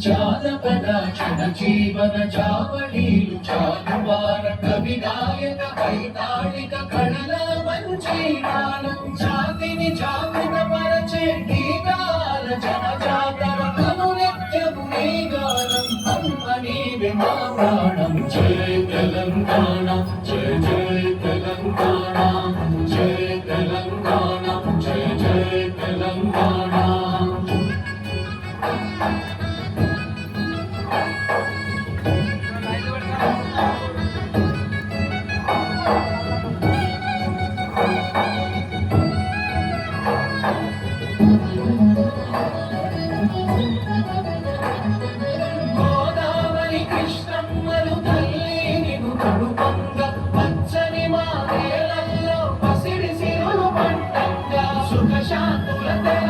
జానపద జనజీవన జావళీలు జానువార కవి గాయక వైతాళిక కళల మంచీరాలం జాతిని జాగృత పరచే గీతాల జనజాతర అనునిత్యము నీ గానం అమ్మ నీవే మా ప్రాణం జయ తెలంగాణ జయ జయ తెలంగాణ జయ తెలంగాణ జయ జయ తెలంగాణ. గోదావరి కృష్ణమ్మలు తల్లి నిన్ను కడుపంగ పచ్చని మా నేలల్లో పసిడి సిరులు పంటంగా సుఖ శాంతుల తెల